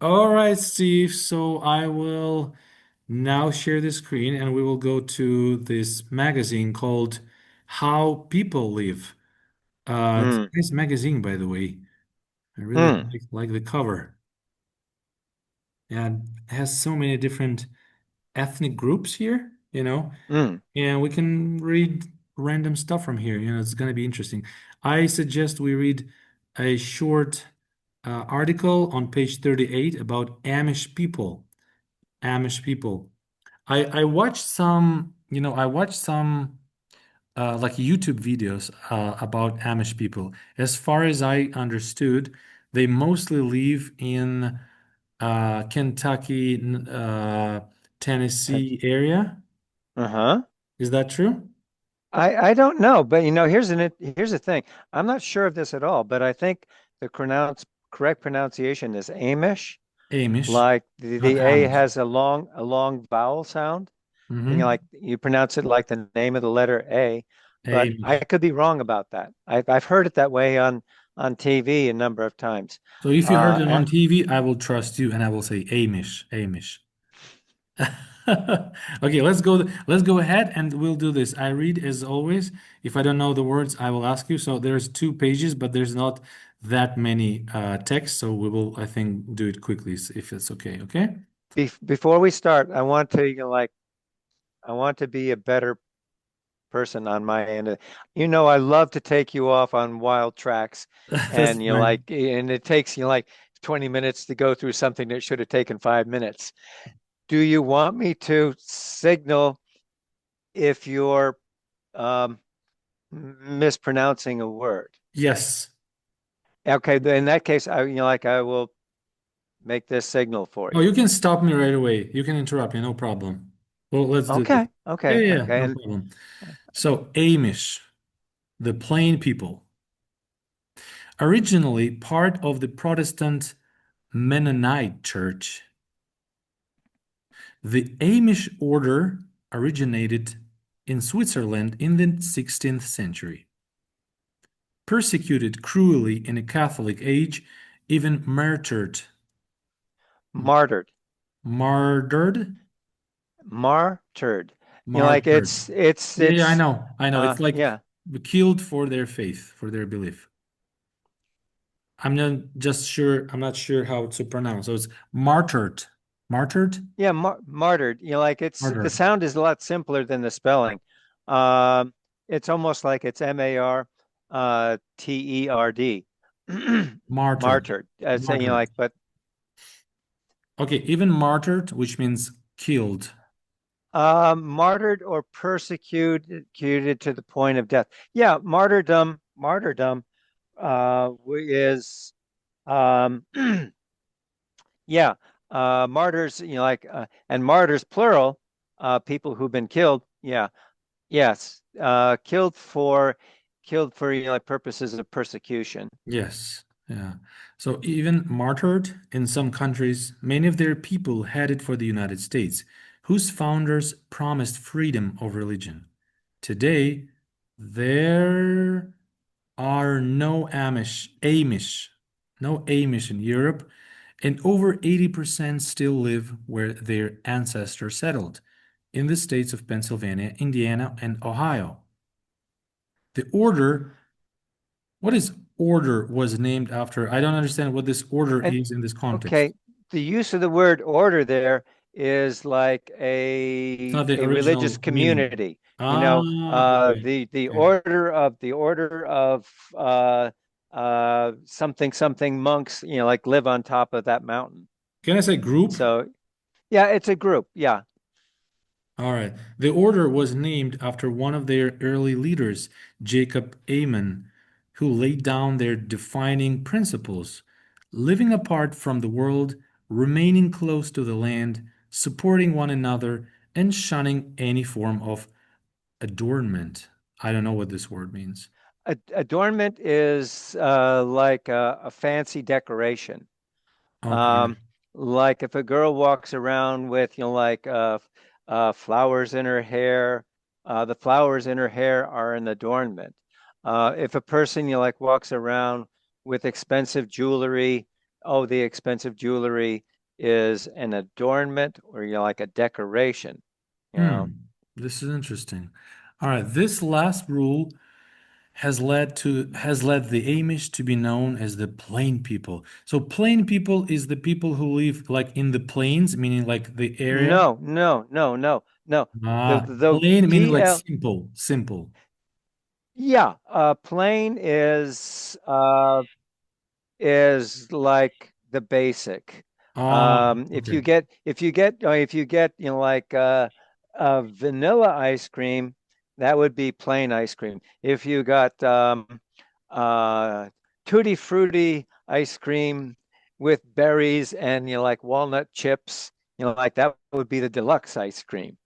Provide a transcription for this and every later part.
All right, Steve. So I will now share the screen and we will go to this magazine called How People Live. It's a Mm, nice magazine, by the way. I really mm, like the cover. And it has so many different ethnic groups here, mm. and we can read random stuff from here. It's going to be interesting. I suggest we read a short article on page 38 about Amish people. Amish people. I watched some like YouTube videos about Amish people. As far as I understood, they mostly live in Kentucky, Ken- Tennessee area. Uh-huh. Is that true? I don't know, but here's the thing. I'm not sure of this at all, but I think the correct pronunciation is Amish. Amish, Like not the A Amish. has a long vowel sound, and Mm-hmm. you pronounce it like the name of the letter A, but I Amish. could be wrong about that. I've heard it that way on TV a number of times. So if you heard it Uh, on TV, I will trust you and I will say Amish, Amish. Okay, let's go ahead and we'll do this. I read as always. If I don't know the words, I will ask you. So there's 2 pages, but there's not that many text, so we will, I think, do it quickly if it's okay. Okay? Before we start, I want to I want to be a better person on my end. I love to take you off on wild tracks, That's and fine. and it takes you like 20 minutes to go through something that should have taken 5 minutes. Do you want me to signal if you're um, mispronouncing a word? Yes. Okay, in that case, I will make this signal for Oh, you. you can stop me right away. You can interrupt me, no problem. Well, let's do this. Okay, Yeah, okay, yeah, yeah, okay, no and problem. So, Amish, the plain people, originally part of the Protestant Mennonite Church. The Amish order originated in Switzerland in the 16th century. Persecuted cruelly in a Catholic age, even martyred. martyred, Martyred? martyred. Martyred. Yeah, yeah, I It's know. I know. It's like yeah. killed for their faith, for their belief. I'm not sure how to pronounce. So it's martyred. Martyred? Yeah, martyred. It's the Martyred. sound is a lot simpler than the spelling. It's almost like it's Terd. Martyred. Martyred. Saying Martyred. but Okay, even martyred, which means killed. martyred or persecuted to the point of death. Yeah, martyrdom is um yeah, martyrs, and martyrs plural, people who've been killed. Yeah. Yes, killed for like purposes of persecution. Yes. Yeah. So even martyred in some countries, many of their people headed for the United States, whose founders promised freedom of religion. Today, there are no Amish in Europe, and over 80% still live where their ancestors settled, in the states of Pennsylvania, Indiana, and Ohio. The order, what is order was named after? I don't understand what this order And is in this context. okay, the use of the word order there is like It's not the a religious original meaning. community. Okay. The Okay. order of something something monks, like live on top of that mountain. Can I say group? So yeah, it's a group. Yeah. All right. The order was named after one of their early leaders, Jacob Amen, who laid down their defining principles, living apart from the world, remaining close to the land, supporting one another, and shunning any form of adornment. I don't know what this word means. Adornment is like a fancy decoration. Okay. Um, like if a girl walks around with, flowers in her hair, the flowers in her hair are an adornment. If a person, walks around with expensive jewelry, oh, the expensive jewelry is an adornment or like a decoration, you Hmm. know. This is interesting. All right. This last rule has led the Amish to be known as the plain people. So plain people is the people who live like in the plains, meaning like the area. No, no, no, no, no. The Plain meaning like PL, simple, simple. yeah, plain is like the basic. Ah, okay. If you get like vanilla ice cream, that would be plain ice cream. If you got uh tutti frutti ice cream with berries and like walnut chips, like that would be the deluxe ice cream.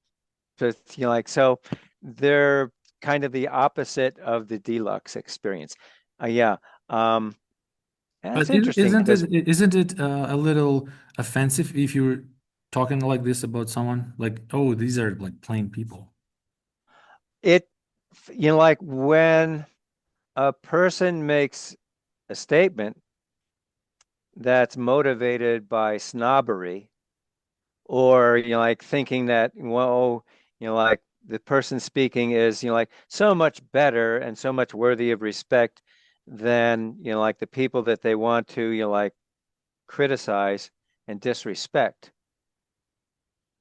So it's, like so they're kind of the opposite of the deluxe experience. Yeah. Um, that's But interesting isn't because it a little offensive if you're talking like this about someone? Like, oh, these are like plain people. it, like when a person makes a statement that's motivated by snobbery or, like thinking that, well, like the person speaking is, like so much better and so much worthy of respect than, like the people that they want to, like criticize and disrespect.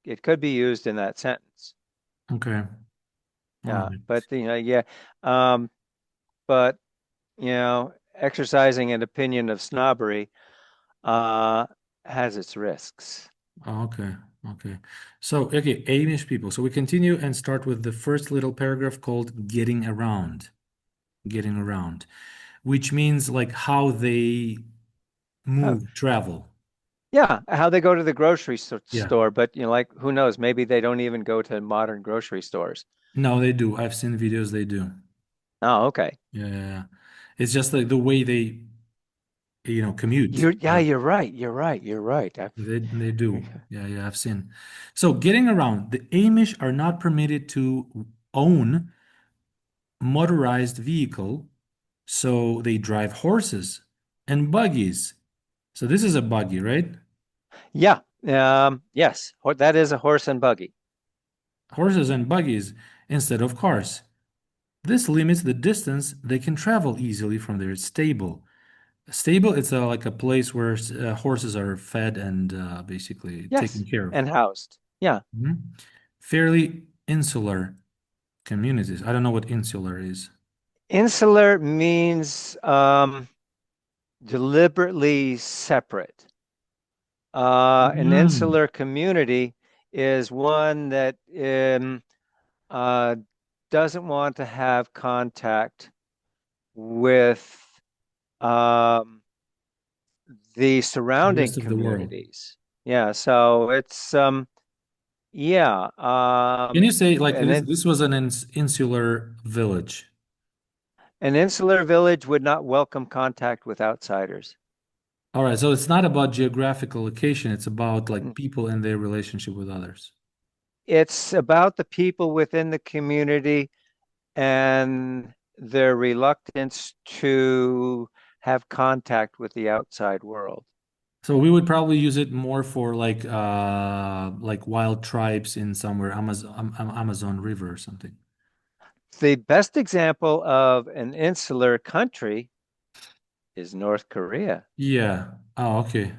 It could be used in that sentence. Okay. All Yeah. right. But, yeah. Um, but exercising an opinion of snobbery uh, has its risks. Okay. Okay. So, okay, Amish people. So we continue and start with the first little paragraph called getting around. Getting around, which means like how they Oh, move, travel. yeah, how they go to the grocery Yeah. store, but like who knows? Maybe they don't even go to modern grocery stores. No, they do. I've seen videos they do. Oh, okay. Yeah. Yeah, yeah. It's just like the way they, commute. Yeah, you're right. You're right. You're right. They do. Yeah, yeah, I've seen. So getting around, the Amish are not permitted to own motorized vehicle, so they drive horses and buggies. So this is a buggy, right? Yeah. Yes, that is a horse and buggy. Horses and buggies instead of cars. This limits the distance they can travel easily from their stable. Stable, it's like a place where horses are fed and basically taken Yes, care of. and housed. Yeah. Mhm. Fairly insular communities. I don't know what insular is. Insular means deliberately separate. An Mm. insular community is one that uh, doesn't want to have contact with um, the The surrounding rest of the world. communities. Yeah, so it's yeah, Can you say like and this? then This was an insular village. an insular village would not welcome contact with outsiders. All right, so it's not about geographical location, it's about like people and their relationship with others. It's about the people within the community and their reluctance to have contact with the outside world. So we would probably use it more for like wild tribes in somewhere Amazon River or something. The best example of an insular country is North Korea. Yeah. Oh, okay.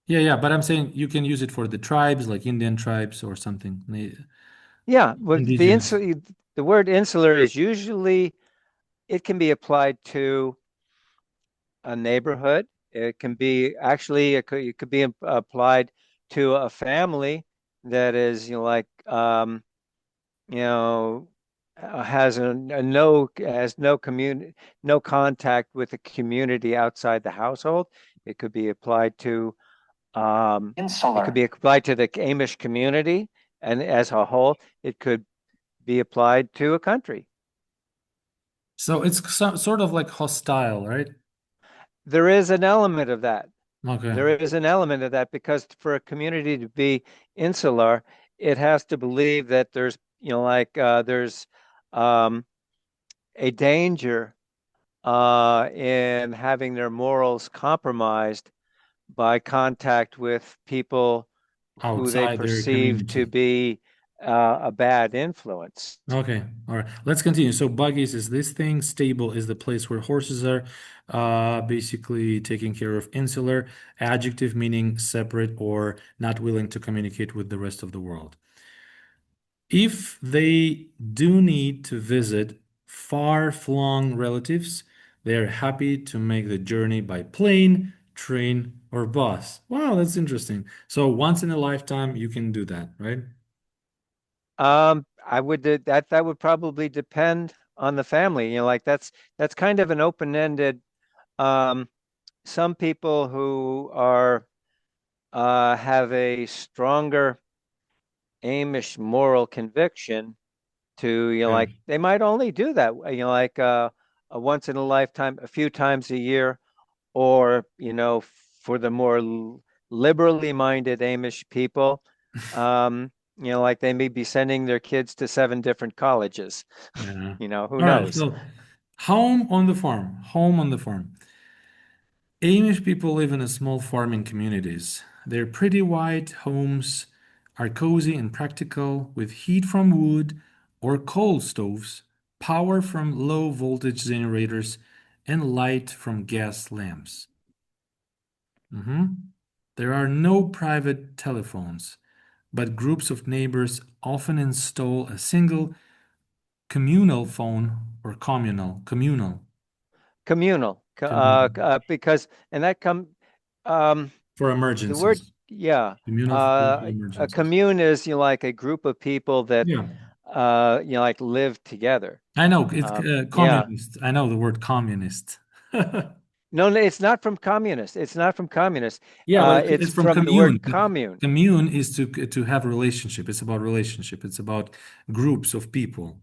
Yeah, yeah, but I'm saying you can use it for the tribes, like Indian tribes or something. Yeah, well, Indigenous. the word insular is usually it can be applied to a neighborhood. It can be actually it could be applied to a family that is like you know has no community no contact with the community outside the household. It could be applied to it could Insular. be applied to the Amish community, and as a whole, it could be applied to a country. So it's sort of like hostile, right? There is an element of that. Okay. There is an element of that because for a community to be insular, it has to believe that there's, like there's um, a danger in having their morals compromised by contact with people who they outside their perceive to community. be a bad influence. Okay, all right. Let's continue. So buggies is this thing. Stable is the place where horses are. Basically taking care of. Insular, adjective meaning separate or not willing to communicate with the rest of the world. If they do need to visit far-flung relatives, they are happy to make the journey by plane, train, or bus. Wow, that's interesting. So once in a lifetime, you can do that, right? I would that would probably depend on the family. Like that's kind of an open-ended. Um, some people who are have a stronger Amish moral conviction to, Yeah. like they might only do that, like a once in a lifetime, a few times a year, or for the more liberally minded Amish people, like they may be sending their kids to 7 different colleges. Yeah. Who All right. knows? So home on the farm. Home on the farm. Amish people live in a small farming communities. Their pretty white homes are cozy and practical with heat from wood or coal stoves, power from low voltage generators, and light from gas lamps. Mhm. There are no private telephones, but groups of neighbors often install a single communal phone or communal, Communal, communal because and that come um, for the word, emergencies. yeah, Communal phone for a emergencies. commune is like a group of people that Yeah, like live together. I know it's Yeah. communist. I know the word communist. No, no, it's not from communist. It's not from communist. Yeah, but It's it's from from the word commune. commune. Commune is to have relationship. It's about relationship. It's about groups of people.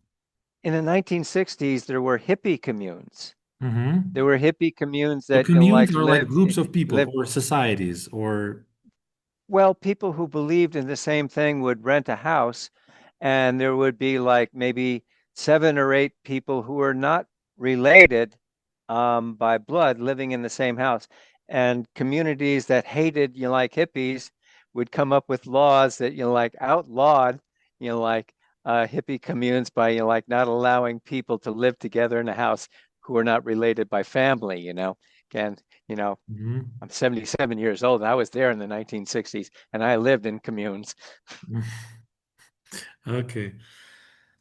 In the 1960s, there were hippie communes. There Hmm. were hippie communes So that communes like are like lived groups of people lived or societies or well, people who believed in the same thing would rent a house, and there would be like maybe 7 or 8 people who were not related by blood living in the same house. And communities that hated, like hippies, would come up with laws that, like outlawed, like hippie communes by, like not allowing people to live together in a house who are not related by family. And, you know, Mhm. I'm 77 years old. And I was there in the 1960s and I lived in communes. Okay.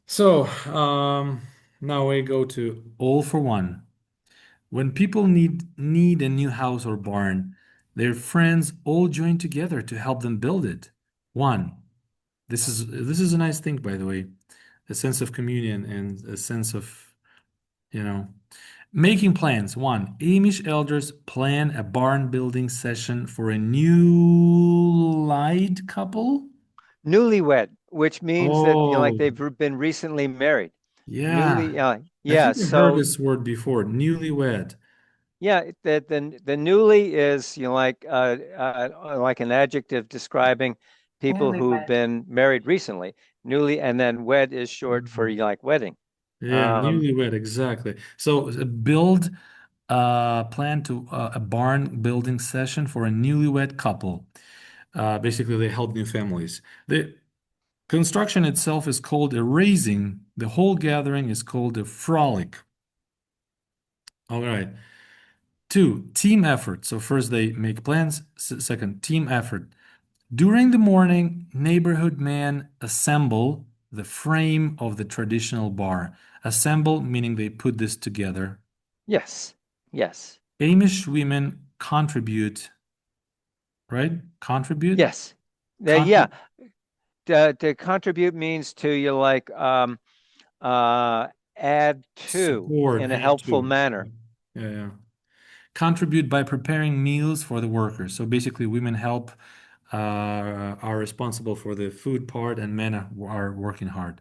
So now we go to all for one. When people need a new house or barn, their friends all join together to help them build it. One, this is a nice thing, by the way, a sense of communion and a sense of, you know, making plans. One, Amish elders plan a barn building session for a new light couple. Newlywed, which means that, like Oh, they've been recently married. yeah. Newly, I yeah. think I've heard So this word before, newlywed. yeah, the newly is, like an adjective describing people who've Newlywed. been married recently. Newly, and then wed is short for, Mhm. like wedding. Yeah, Um, newlywed, exactly. So build plan to a barn building session for a newlywed couple. Basically, they help new families. The construction itself is called a raising. The whole gathering is called a frolic. All right. Two, team effort. So first they make plans. Second, team effort. During the morning, neighborhood men assemble the frame of the traditional bar. Assemble meaning they put this together. yes, yes, Amish women contribute, right? Contribute? yes. Yeah. Contribute. To contribute means to, uh, add to Support, in a add helpful to. manner. Yeah, yeah. Contribute by preparing meals for the workers. So basically, women help, are responsible for the food part, and men are working hard.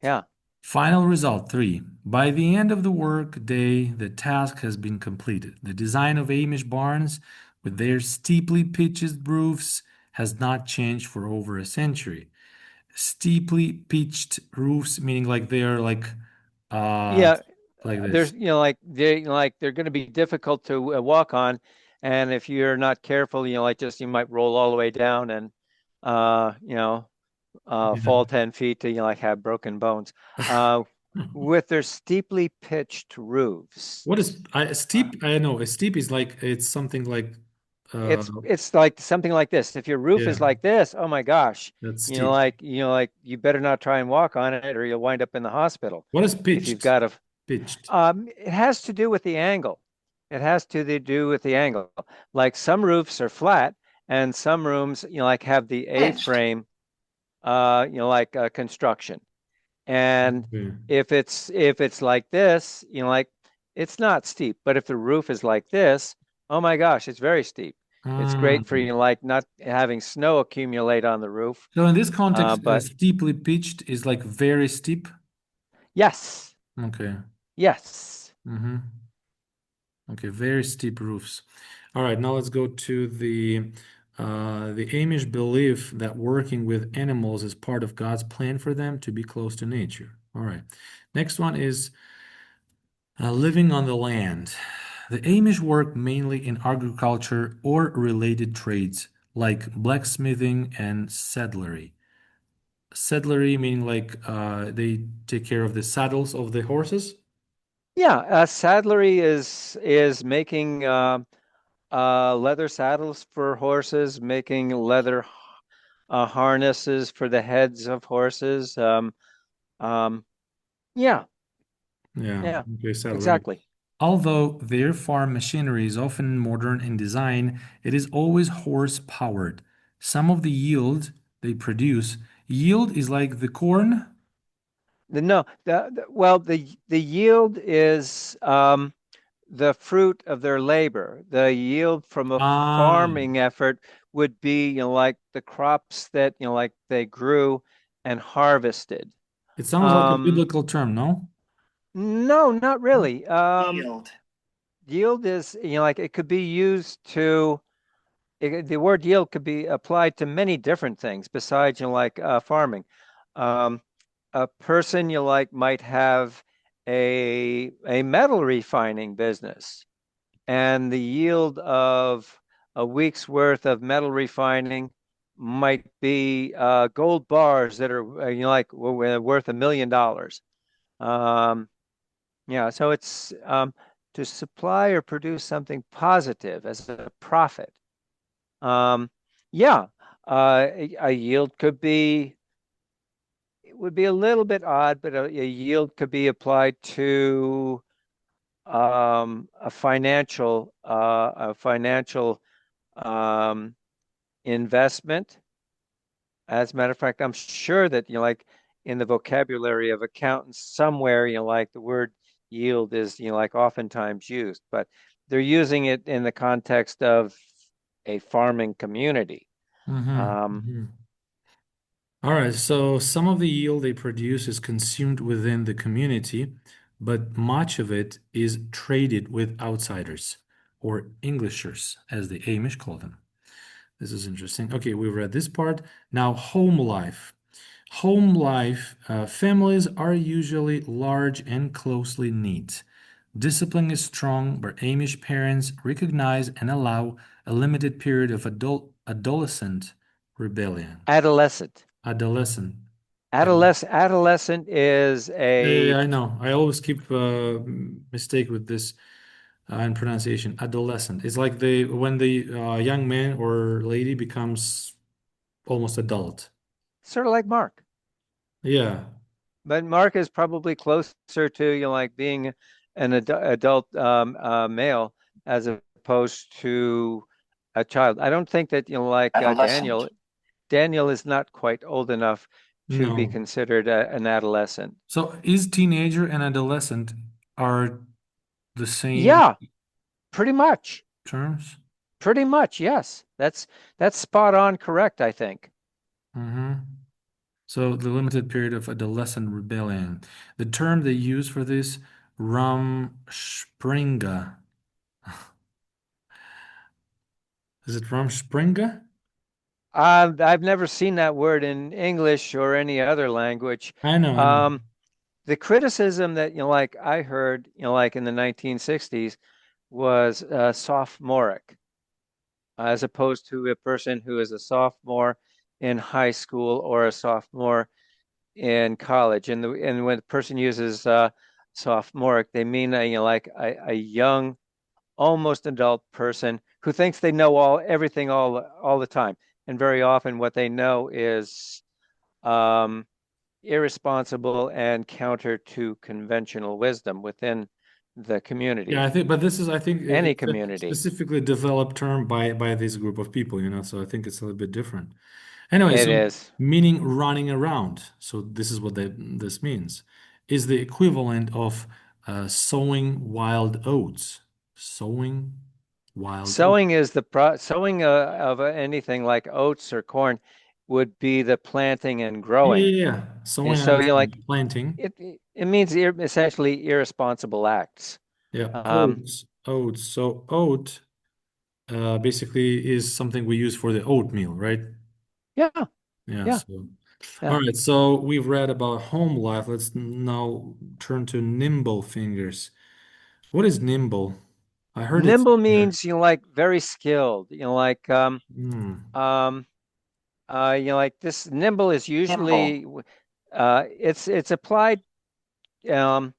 Yeah. Final result three. By the end of the work day, the task has been completed. The design of Amish barns with their steeply pitched roofs has not changed for over a century. Steeply pitched roofs, meaning like they are uh Yeah, like there's this. like they're going to be difficult to walk on And if you're not careful, like just you might roll all the way down and uh, you know, Yeah. fall 10 feet to like have broken bones. Uh, with their steeply pitched roofs. What is steep? I know a steep is like it's something like uh It's like something like this. If your roof yeah, is like this, oh my gosh, that's steep. like you better not try and walk on it or you'll wind up in the hospital What is if you've pitched? got a Pitched. it has to do with the angle. It has to do with the angle. Like some roofs are flat and some rooms, like have the Pitched. A-frame like construction. And Okay. if it's like this, like it's not steep. But if the roof is like this, oh my gosh, it's very steep. It's great for Um, like not having snow accumulate on the roof. so in this context, But steeply pitched is like very steep. yes, Okay. yes. Mm-hmm. Okay, very steep roofs. All right, now let's go to the Amish belief that working with animals is part of God's plan for them to be close to nature. All right. Next one is living on the land. The Amish work mainly in agriculture or related trades like blacksmithing and saddlery. Saddlery meaning like they take care of the saddles of the horses. Yeah, saddlery is making leather saddles for horses, making leather harnesses for the heads of horses. Um, yeah, Yeah, yeah, okay, saddlery. exactly. Although their farm machinery is often modern in design, it is always horse powered. Some of the yield they produce, yield is like the corn. No, well, the yield is the fruit of their labor. The yield from a Ah, farming effort would be, like the crops that, like they grew and harvested. it sounds like a Um, biblical term, no? no, not really. Yield. Yield is, like it could be used to, the word yield could be applied to many different things besides, like farming. Um, a person like might have a metal refining business, and the yield of a week's worth of metal refining might be gold bars that are like worth $1 million. Um, yeah, so it's to supply or produce something positive as a profit. Um, yeah, a yield could be, it would be a little bit odd, but a yield could be applied to a financial um, investment. As a matter of fact, I'm sure that like in the vocabulary of accountants somewhere, like the word yield is like oftentimes used, but they're using it in the context of a farming community. Um, Mm-hmm. All right, so some of the yield they produce is consumed within the community, but much of it is traded with outsiders or Englishers, as the Amish call them. This is interesting. Okay, we read this part. Now, home life. Home life, families are usually large and closely knit. Discipline is strong, but Amish parents recognize and allow a limited period of adolescent rebellion. adolescent. Adolescent. Yeah, Adolescent is yeah, a I know. I always keep mistake with this in pronunciation. Adolescent. It's like the when the young man or lady becomes almost adult. sort of like Mark. Yeah. But Mark is probably closer to like being an adult male as opposed to a child. I don't think that like Adolescent. Daniel is not quite old enough to be No. considered an adolescent. So is teenager and adolescent are the same Yeah, pretty much. terms? Pretty much, yes. That's spot on correct, I think. Mm-hmm. So the limited period of adolescent rebellion. The term they use for this, Rumspringa. Is it Rumspringa? I've never seen that word in English or any other language. I know, I know. Um, the criticism that like I heard like in the 1960s was sophomoric. as opposed to a person who is a sophomore in high school or a sophomore in college. And when the person uses sophomoric, they mean like a young, almost adult person who thinks they know everything all the time. And very often, what they know is um, irresponsible and counter to conventional wisdom within the Yeah, I community, think, but this is, I think, any it's a community. specifically developed term by this group of people, so I think it's a little bit different. Anyway, It so is. meaning running around. So this is what this means. Is the equivalent of sowing wild oats. Sowing wild oats. Sowing of anything like oats or corn would be the planting and Yeah, growing. yeah, yeah. And Sowing, I so you're understand. like Planting. it means essentially irresponsible acts. Yeah, Um, oats, oats. So oat basically is something we use for the oatmeal, right? yeah, Yeah. yeah, So, yeah. all right. So we've read about home life. Let's now turn to nimble fingers. What is nimble? I heard it Nimble somewhere. means like very skilled. Like Hmm. um, like this nimble is Nimble. usually it's applied um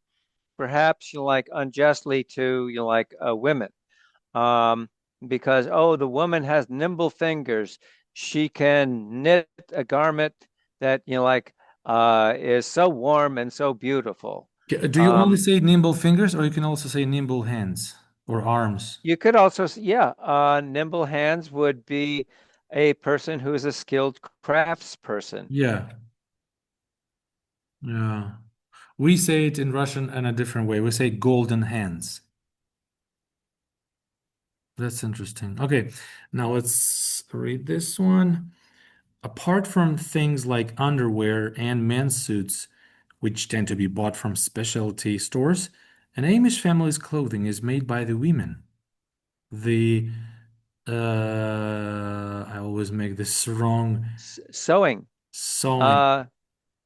perhaps like unjustly to like women. Um, because the woman has nimble fingers. She can knit a garment that like is so warm and so beautiful. Do you only Um, say nimble fingers, or you can also say nimble hands or arms? you could also, yeah, nimble hands would be a person who is a skilled craftsperson. Yeah. Yeah. We say it in Russian in a different way. We say golden hands. That's interesting. Okay, now let's read this one. Apart from things like underwear and men's suits, which tend to be bought from specialty stores, an Amish family's clothing is made by the women. The I always make this wrong. Sewing. Sewing. Uh, Yeah.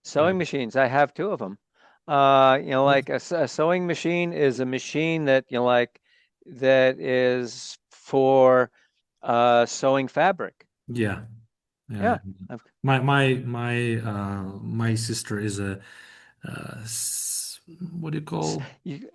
Sewing machines. I have two of them. Like a sewing machine is a machine that like that is for sewing fabric. Yeah. Yeah. Yeah. I've- My sister is a what do you call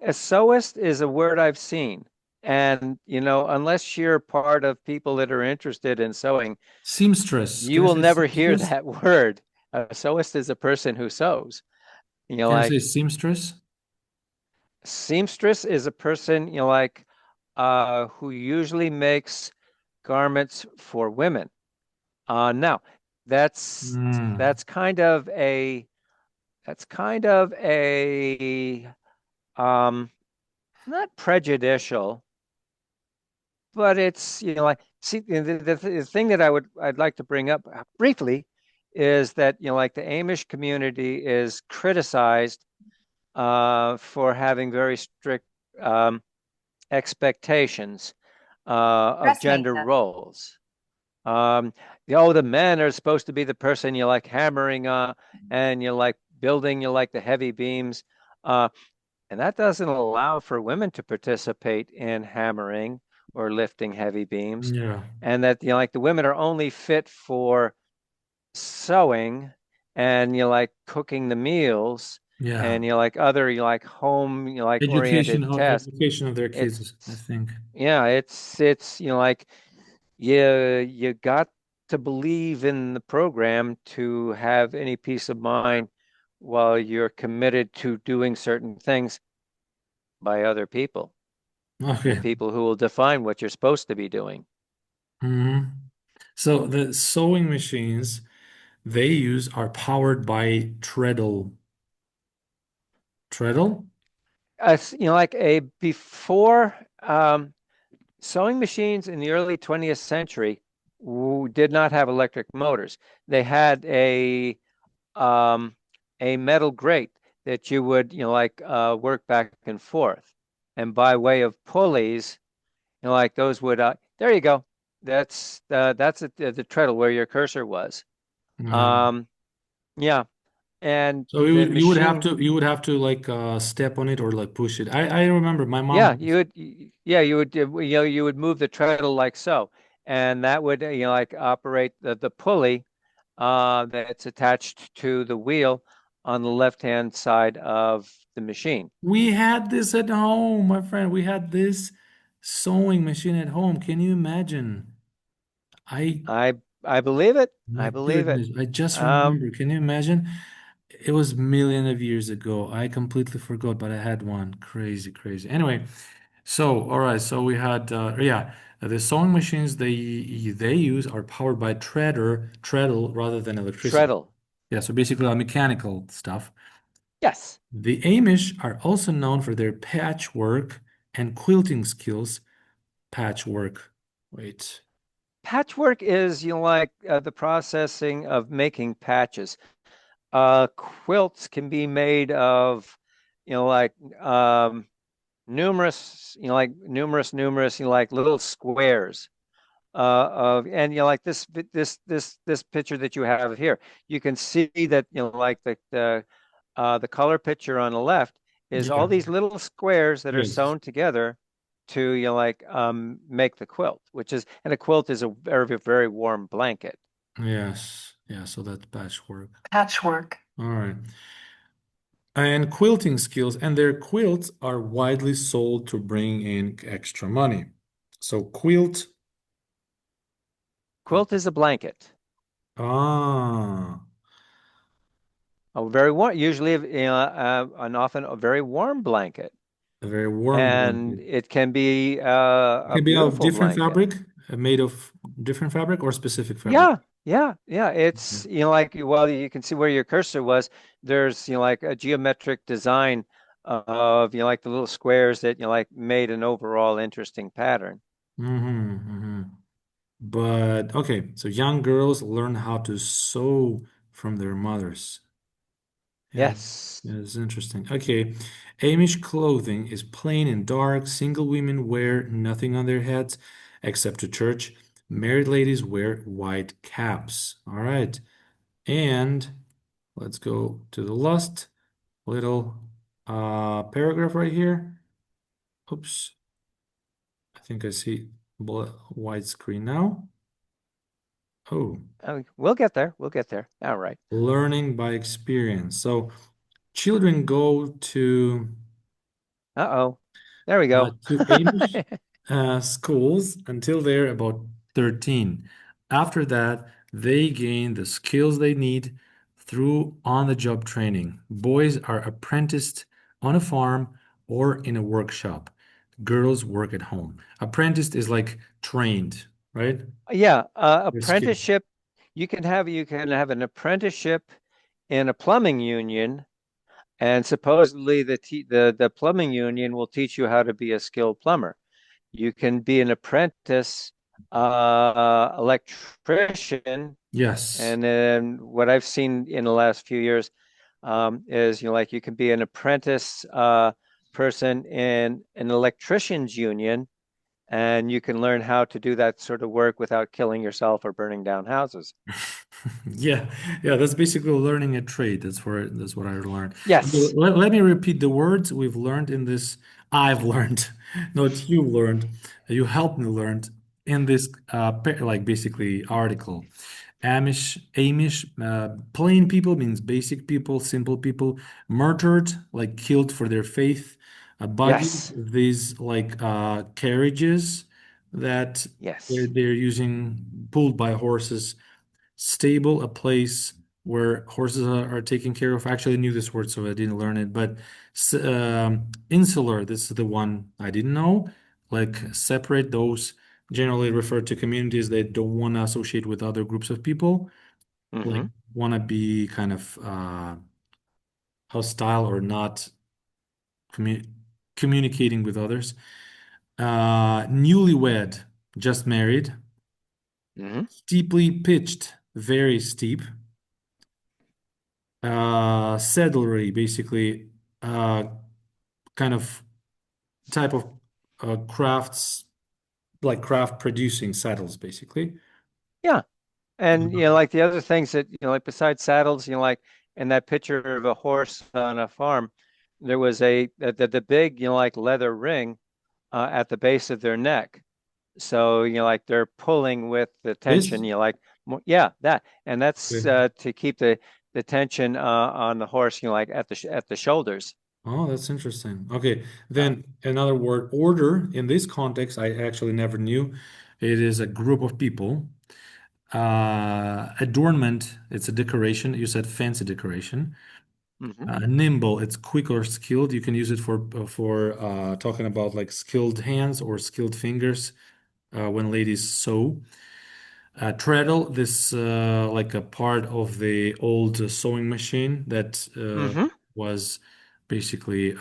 A sewist is a word I've seen. And unless you're part of people that are interested in sewing, seamstress? you Can I will say never hear seamstress? that word. A sewist is a person who sews. Can I say Like seamstress? seamstress is a person, like who usually makes garments for women. Now that's Mm. that's kind of a that's kind of a not prejudicial, but it's like see the thing that I'd like to bring up briefly is that like the Amish community is criticized for having very strict um, expectations of Dressmaking gender them. roles. Um, the men are supposed to be the person you like hammering and you like building, you like the heavy beams. Uh, and that doesn't allow for women to participate in hammering or lifting heavy beams. Yeah. And that, like the women are only fit for sewing and like cooking the meals Yeah. and like other you like home you like Education oriented of tasks. education of their It's kids, I think. yeah, it's like you got to believe in the program to have any peace of mind while you're committed to doing certain things by other people, the Okay. people who will define what you're supposed to be doing. hmm So the sewing machines they use are powered by treadle. Treadle? Like a before sewing machines in the early 20th century did not have electric motors. They had um, a metal grate that you would, like work back and forth. And by way of pulleys, like those would, there you go. That's the treadle where your cursor was. Yeah. Um, yeah, and So the machine, you would have to like step on it or like push it. I remember my mom. yeah, you would move the treadle like so. and that would like operate the pulley that's attached to the wheel on the left-hand side of the machine. We had this at home, my friend. We had this sewing machine at home. Can you imagine? I, I believe it. my I believe it. goodness, I just Um, remember. Can you imagine? It was millions of years ago. I completely forgot, but I had one. Crazy, crazy. Anyway, so all right, so we had yeah, the sewing machines they use are powered by treadle rather than electricity. Treadle. Yeah, so basically mechanical stuff. Yes. The Amish are also known for their patchwork and quilting skills. Patchwork. Wait. Patchwork is like the processing of making patches. Quilts can be made of like numerous like little squares of and like this picture that you have here. You can see that like the color picture on the left is Yeah. all these little squares that are Yes. sewn together to like make the quilt, which is and a quilt is a very warm blanket. Yes. Yeah, so that's patchwork. Patchwork. All right. And quilting skills, and their quilts are widely sold to bring in extra money. So quilt, Quilt is a blanket. ah, A very warm, usually and often a very warm blanket, a very warm and blanket. it can be It a can be of beautiful different blanket. fabric, made of different fabric or specific fabric. Yeah. It's like well, you can see where your cursor was. There's like a geometric design of like the little squares that like made an overall interesting pattern. Hmm. But okay, so young girls learn how to sew from their mothers. Yeah, Yes. yeah, it's interesting. Okay, Amish clothing is plain and dark. Single women wear nothing on their heads except to church. Married ladies wear white caps. All right, and let's go to the last little paragraph right here. Oops, I think I see white screen now. Oh, We'll get there. We'll get there. All right. learning by experience. So children go Uh-oh. There we go. to Amish schools until they're about 13. After that, they gain the skills they need through on-the-job training. Boys are apprenticed on a farm or in a workshop. Girls work at home. Apprenticed is like trained, right? Yeah, Your skill. apprenticeship. You can have an apprenticeship in a plumbing union, and supposedly the plumbing union will teach you how to be a skilled plumber. You can be an apprentice electrician, Yes. and then what I've seen in the last few years is like you can be an apprentice person in an electrician's union, and you can learn how to do that sort of work without killing yourself or burning down houses. Yeah, yeah, that's basically learning a trade. That's what I learned. Okay, Yes. let me repeat the words we've learned in this. I've learned, not you learned. You helped me learn in this like basically article. Amish, plain people means basic people, simple people. Murdered, like killed for their faith. Buggies, Yes. these like carriages that Yes. they're using pulled by horses. Stable, a place where horses are taken care of. I actually knew this word, so I didn't learn it. But insular, this is the one I didn't know. Like separate, those generally refer to communities that don't want to associate with other groups of people, like Hmm. want to be kind of hostile or not commu communicating with others. Newlywed, just married. Hmm. Steeply pitched, very steep. Saddlery, basically, uh, kind of type of crafts, like craft producing saddles, basically. Yeah. And Uh, like the other things that like besides saddles, like in that picture of a horse on a farm, there was the big like leather ring at the base of their neck. So, like they're pulling with the tension, This? yeah, that. And that's Okay. to keep the tension on the horse, like at the shoulders. Oh, that's interesting. Okay, Uh, then another word, order. In this context, I actually never knew. It is a group of people. Adornment, it's a decoration. You said fancy decoration. mhm. Nimble, it's quick or skilled. You can use it for talking about like skilled hands or skilled fingers when ladies sew. Treadle, this like a part of the old sewing machine that Hmm. was basically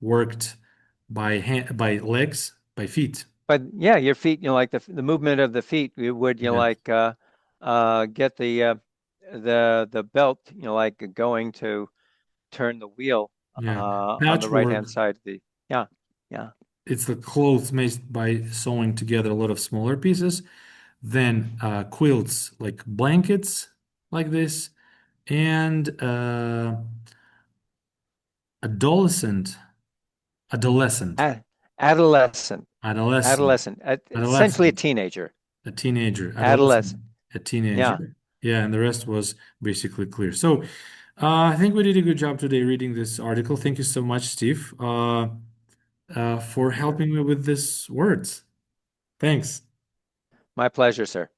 worked by hand, by legs, by feet. But yeah, your feet, like the movement of the feet, you would, Yeah. get the belt, like going to turn the wheel Yeah. on the right hand Patchwork, side. Yeah, yeah. it's the clothes made by sewing together a lot of smaller pieces. Then quilts, like blankets, like this, and adolescent, adolescent, A- Adolescent, adolescent, essentially a adolescent, teenager. a teenager, adolescent, Adolescent. a Yeah, teenager. Yeah, and the rest was basically clear. So I think we did a good job today reading this article. Thank you so much, Steve, for helping me with these words. Thanks. my pleasure, sir.